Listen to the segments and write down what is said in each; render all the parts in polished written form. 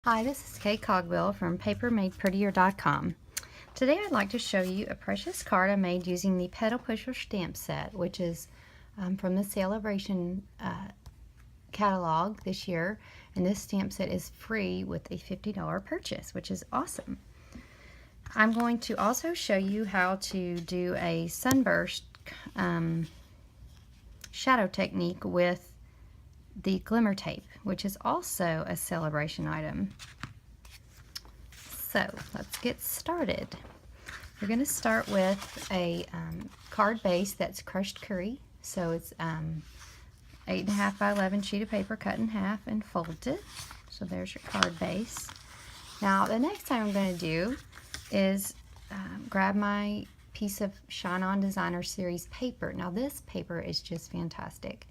Hi, this is Kay Cogwell from PaperMadePrettier.com. Today I'd like to show you a precious card I made using the Petal Pusher stamp set, which is from the Celebration catalog this year, and this stamp set is free with a $50 purchase, which is awesome. I'm going to also show you how to do a sunburst shadow technique with the glimmer tape, which is also a celebration item. So let's get started. We're going to start with a card base that's crushed curry. So it's 8.5 by 11 sheet of paper cut in half and folded. So there's your card base. Now the next thing I'm going to do is grab my piece of Shine On Designer Series paper. Now this paper is just fantastic.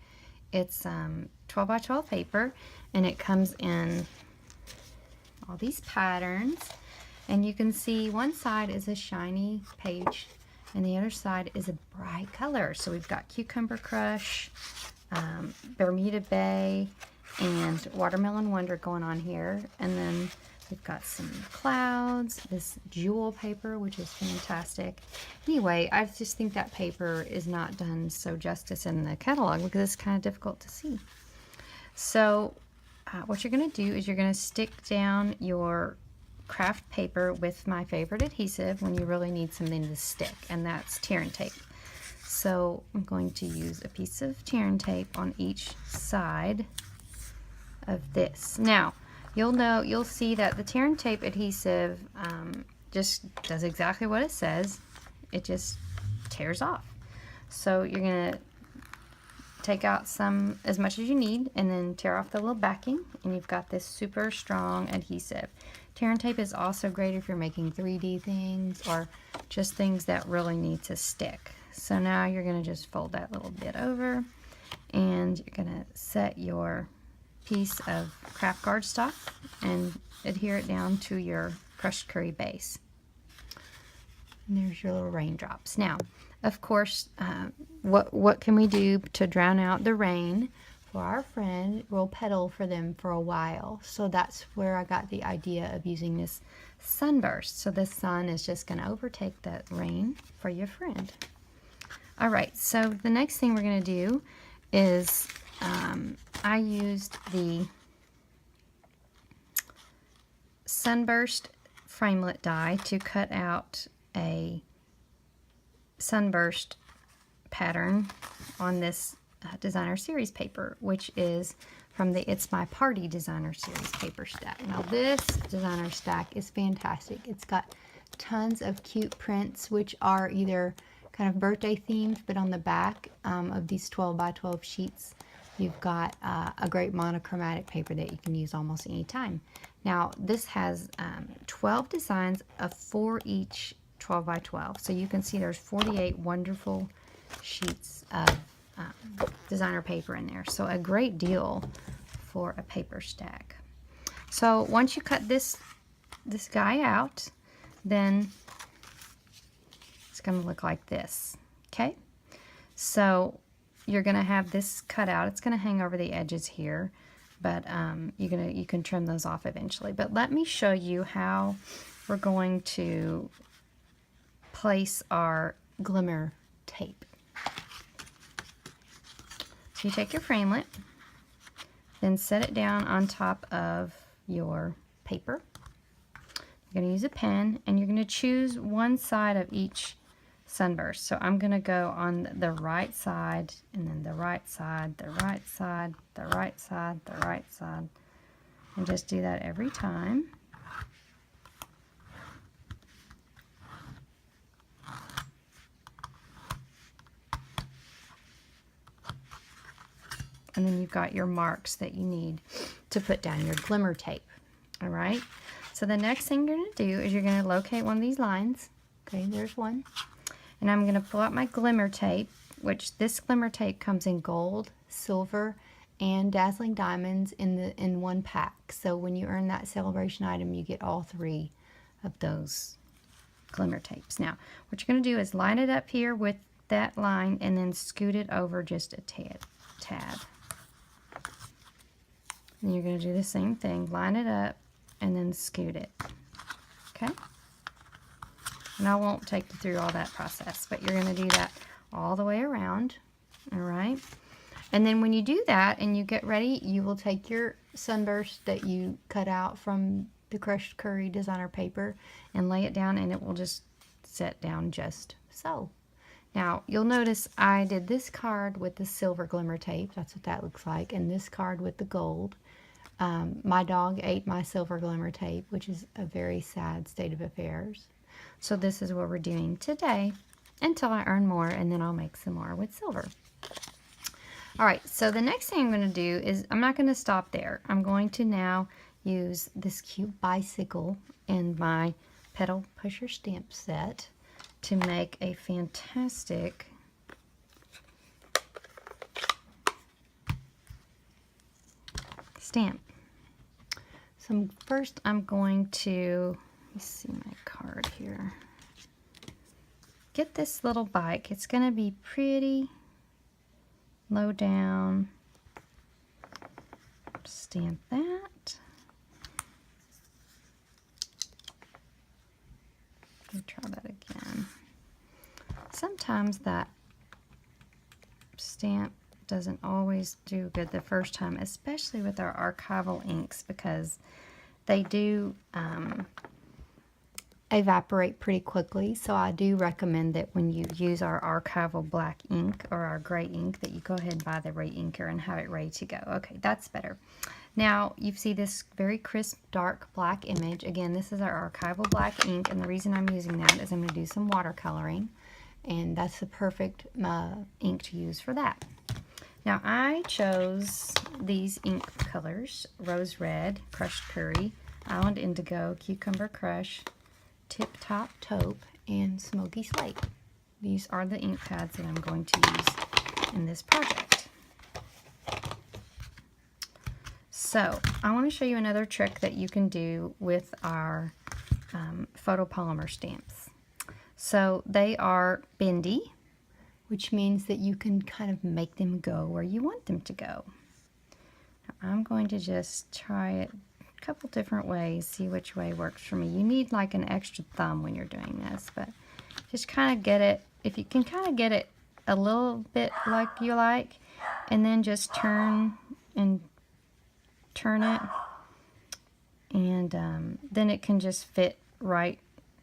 It's 12 by 12 paper, and it comes in all these patterns, and you can see one side is a shiny page and the other side is a bright color. So we've got Cucumber Crush, Bermuda Bay, and Watermelon Wonder going on here, and then we've got some clouds, this jewel paper, which is fantastic. Anyway, I just think that paper is not done so justice in the catalog because it's kind of difficult to see. So what you're going to do is you're going to stick down your craft paper with my favorite adhesive when you really need something to stick, and that's tear and tape. So I'm going to use a piece of tear and tape on each side of this. Now, you'll see that the tear and tape adhesive just does exactly what it says. It just tears off. So you're going to take out as much as you need, and then tear off the little backing, and you've got this super strong adhesive. Tear and tape is also great if you're making 3D things or just things that really need to stick. So now you're going to just fold that little bit over, and you're going to set your piece of craft cardstock and adhere it down to your crushed curry base. And there's your little raindrops. Now, of course, what can we do to drown out the rain? For our friend, we'll petal for them for a while. So that's where I got the idea of using this sunburst. So the sun is just going to overtake that rain for your friend. All right, so the next thing we're going to do is I used the sunburst framelit die to cut out a sunburst pattern on this designer series paper, which is from the It's My Party designer series paper stack. Now this designer stack is fantastic. It's got tons of cute prints, which are either kind of birthday themed, but on the back of these 12 by 12 sheets you've got a great monochromatic paper that you can use almost any time. Now this has 12 designs of 4 each 12 by 12, so you can see there's 48 wonderful sheets of designer paper in there, so a great deal for a paper stack. So once you cut this guy out, then it's going to look like this. Okay, so you're going to have this cut out. It's going to hang over the edges here, but you can trim those off eventually. But let me show you how we're going to place our glimmer tape. So you take your framelit, then set it down on top of your paper. You're going to use a pen, and you're going to choose one side of each sunburst. So I'm going to go on the right side, and then the right side, the right side, the right side, the right side, and just do that every time. And then you've got your marks that you need to put down your glimmer tape. All right, so the next thing you're going to do is you're going to locate one of these lines. Okay, there's one. And I'm going to pull out my glimmer tape, which this glimmer tape comes in gold, silver, and dazzling diamonds in one pack. So when you earn that celebration item, you get all 3 of those glimmer tapes. Now, what you're going to do is line it up here with that line and then scoot it over just a tad. And you're going to do the same thing. Line it up and then scoot it. Okay? And I won't take you through all that process, but you're going to do that all the way around. All right? And then when you do that and you get ready, you will take your sunburst that you cut out from the Crushed Curry designer paper and lay it down, and it will just set down just so. Now, you'll notice I did this card with the silver glimmer tape. That's what that looks like. And this card with the gold. My dog ate my silver glimmer tape, which is a very sad state of affairs. So this is what we're doing today until I earn more, and then I'll make some more with silver. All right, so the next thing I'm going to do is, I'm not going to stop there. I'm going to now use this cute bicycle in my Petal Pusher stamp set to make a fantastic stamp. So first I'm going to, let me see my card here. Get this little bike. It's going to be pretty low down. Stamp that. Let me try that again. Sometimes that stamp doesn't always do good the first time, especially with our archival inks, because they do evaporate pretty quickly. So I do recommend that when you use our archival black ink or our gray ink, that you go ahead and buy the re-inker and have it ready to go. Okay, that's better. Now you see this very crisp dark black image. Again, this is our archival black ink, and the reason I'm using that is I'm going to do some watercoloring, and that's the perfect ink to use for that. Now I chose these ink colors: Rose Red, Crushed Curry, Island Indigo, Cucumber Crush, Tip Top Taupe, and Smoky Slate. These are the ink pads that I'm going to use in this project. So I want to show you another trick that you can do with our photopolymer stamps. So they are bendy, which means that you can kind of make them go where you want them to go. Now I'm going to just try it a couple different ways, see which way works for me. You need like an extra thumb when you're doing this, but just kind of get it, if you can kind of get it a little bit like you like, and then just turn and turn it, and then it can just fit right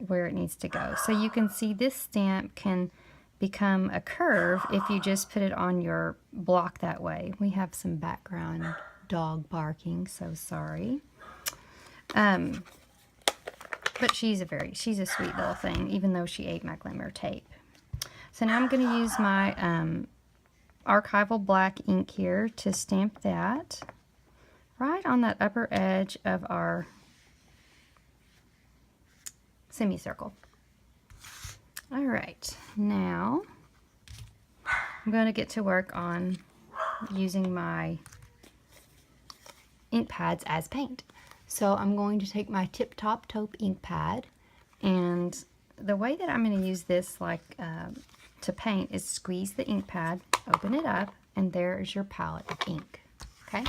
where it needs to go. So you can see this stamp can become a curve if you just put it on your block that way. We have some background dog barking, so sorry. But she's a sweet little thing, even though she ate my glimmer tape. So now I'm going to use my archival black ink here to stamp that right on that upper edge of our semicircle. All right, now I'm going to get to work on using my ink pads as paint. So I'm going to take my Tip Top Taupe ink pad, and the way that I'm going to use this to paint is squeeze the ink pad, open it up, and there is your palette of ink. Okay?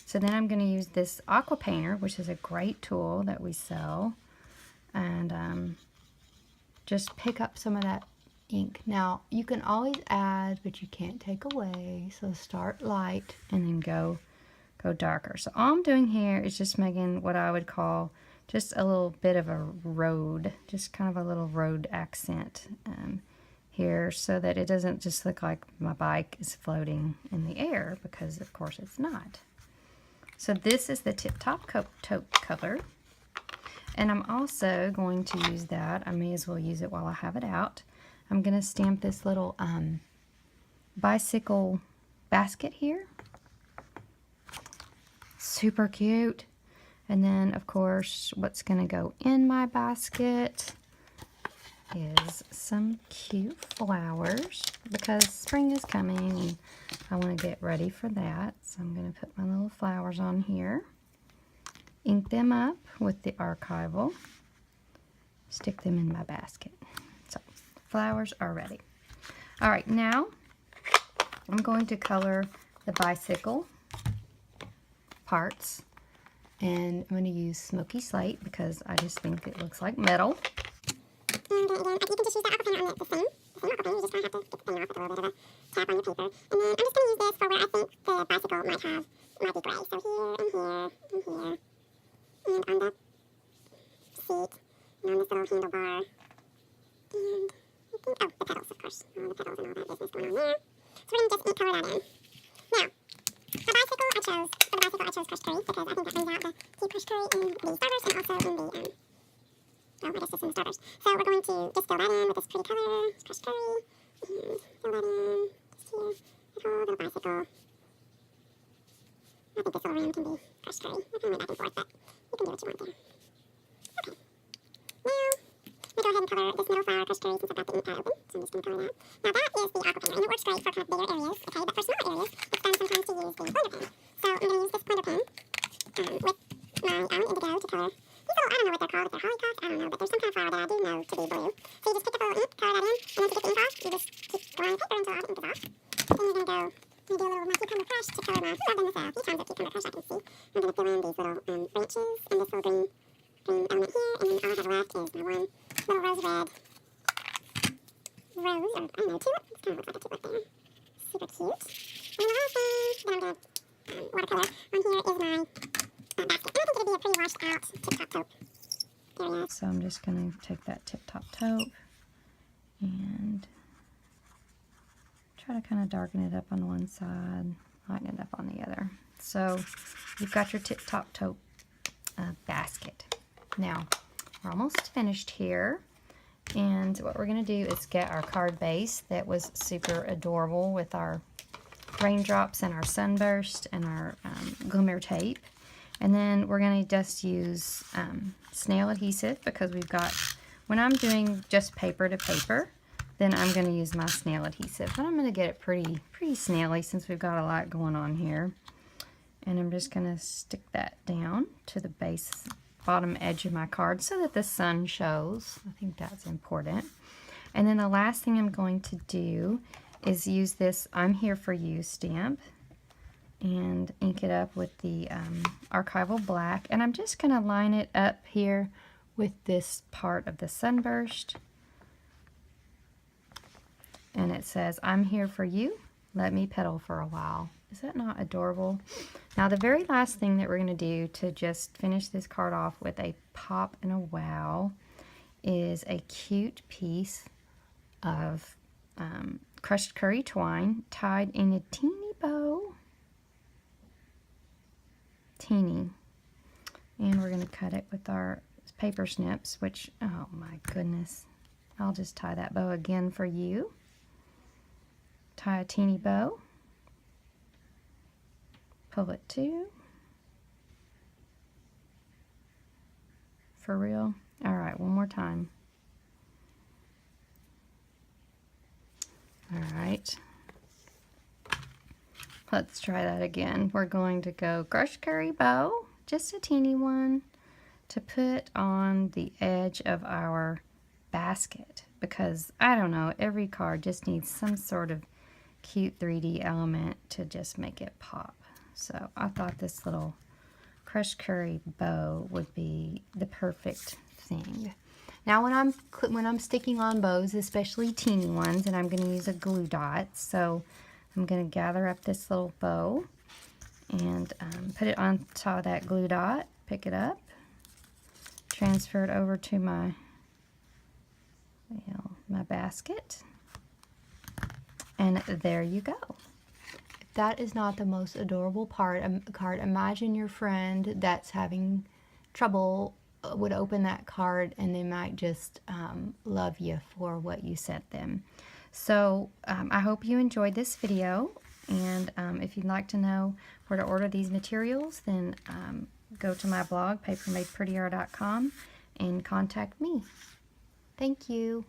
So then I'm going to use this Aqua Painter, which is a great tool that we sell, and just pick up some of that ink. Now, you can always add, but you can't take away. So start light and then go darker. So all I'm doing here is just making what I would call just a little bit of a road, just kind of a little road accent here, so that it doesn't just look like my bike is floating in the air, because of course it's not. So this is the Tip Top Taupe color. And I'm also going to use that. I may as well use it while I have it out. I'm going to stamp this little bicycle basket here. Super cute. And then, of course, what's going to go in my basket is some cute flowers, because spring is coming and I want to get ready for that. So I'm going to put my little flowers on here. Ink them up with the archival, stick them in my basket. So flowers are ready. All right, now I'm going to color the bicycle parts, And I'm going to use Smoky Slate because I just think it looks like metal. And again, you can just use the aqua paint on the same aqua paint. You just kind of have to get the paint off with a little bit of a tap on your paper. And then I'm just going to use this for where I think the bicycle might be gray. So here, and here, and here, and on the seat, and on this little handlebar, and I think, oh, the pedals, of course, all the pedals and all that business going on there. So we're going to just ink color that in. Now, for the bicycle, I chose crushed curry because I think that brings out the cute crushed curry in the starters and also in the, oh, I guess just in the starters. So we're going to just fill that in with this pretty color, crushed curry, and fill that in just here, that whole little bicycle. I think this little rim can be crushed curry. I kind of went back and forth, but you can do what you want there. Okay. Now, I'm going to go ahead and color this middle flower crushed curry since I've got the ink pad open. So I'm just going to color that. Now that is the aqua paint, and it works great for kind of bigger areas, okay? But for small areas, it's fun sometimes to use the pointer pen. So I'm going to use this pointer pen with my own indigo to color. These little, I don't know what they're called, if they're hollyhocks, I don't know, but there's some kind of flower that I do know to be blue. So you just pick up a little ink, color that in, and then to get the ink off, you just keep going on the paper until all the ink is off. Then you're going to go, you do a little my cucumber crush to color my, I've done this a few times with cucumber crush, I can see. I'm going to fill in these little branches and this little green element here, and then all I have left is my one little rose red rose, or I don't know, tulip. It kind of looks like a tulip there. Super cute. And the last thing that I'm going to watercolor on here is my basket. And I think it'll be a pretty washed out tip-top taupe area. So I'm just going to take that tip-top taupe and try to kind of darken it up on one side, lighten it up on the other. So you've got your tip-top taupe basket. Now, we're almost finished here. And what we're going to do is get our card base that was super adorable with our raindrops and our sunburst and our glimmer tape. And then we're going to just use snail adhesive because we've got, when I'm doing just paper to paper, then I'm going to use my snail adhesive. But I'm going to get it pretty snaily since we've got a lot going on here. And I'm just going to stick that down to the base bottom edge of my card so that the sun shows. I think that's important. And then the last thing I'm going to do is use this I'm Here For You stamp and ink it up with the Archival Black. And I'm just going to line it up here with this part of the sunburst. And it says, I'm here for you. Let me pedal for a while. Is that not adorable? Now the very last thing that we're going to do to just finish this card off with a pop and a wow is a cute piece of crushed curry twine tied in a teeny bow. Teeny. And we're going to cut it with our paper snips, which, oh my goodness. I'll just tie that bow again for you. Tie a teeny bow. Pull it too. For real? All right, one more time. All right. Let's try that again. We're going to go crushed curry bow, just a teeny one, to put on the edge of our basket because, I don't know, every card just needs some sort of cute 3D element to just make it pop. So I thought this little crushed curry bow would be the perfect thing. Now when I'm sticking on bows, especially teeny ones, and I'm going to use a glue dot, so I'm going to gather up this little bow and put it on top of that glue dot, pick it up, transfer it over to my basket, and there you go. That is not the most adorable card. Imagine your friend that's having trouble would open that card and they might just love you for what you sent them. So I hope you enjoyed this video, and if you'd like to know where to order these materials, then go to my blog, papermadeprettier.com, and contact me. Thank you.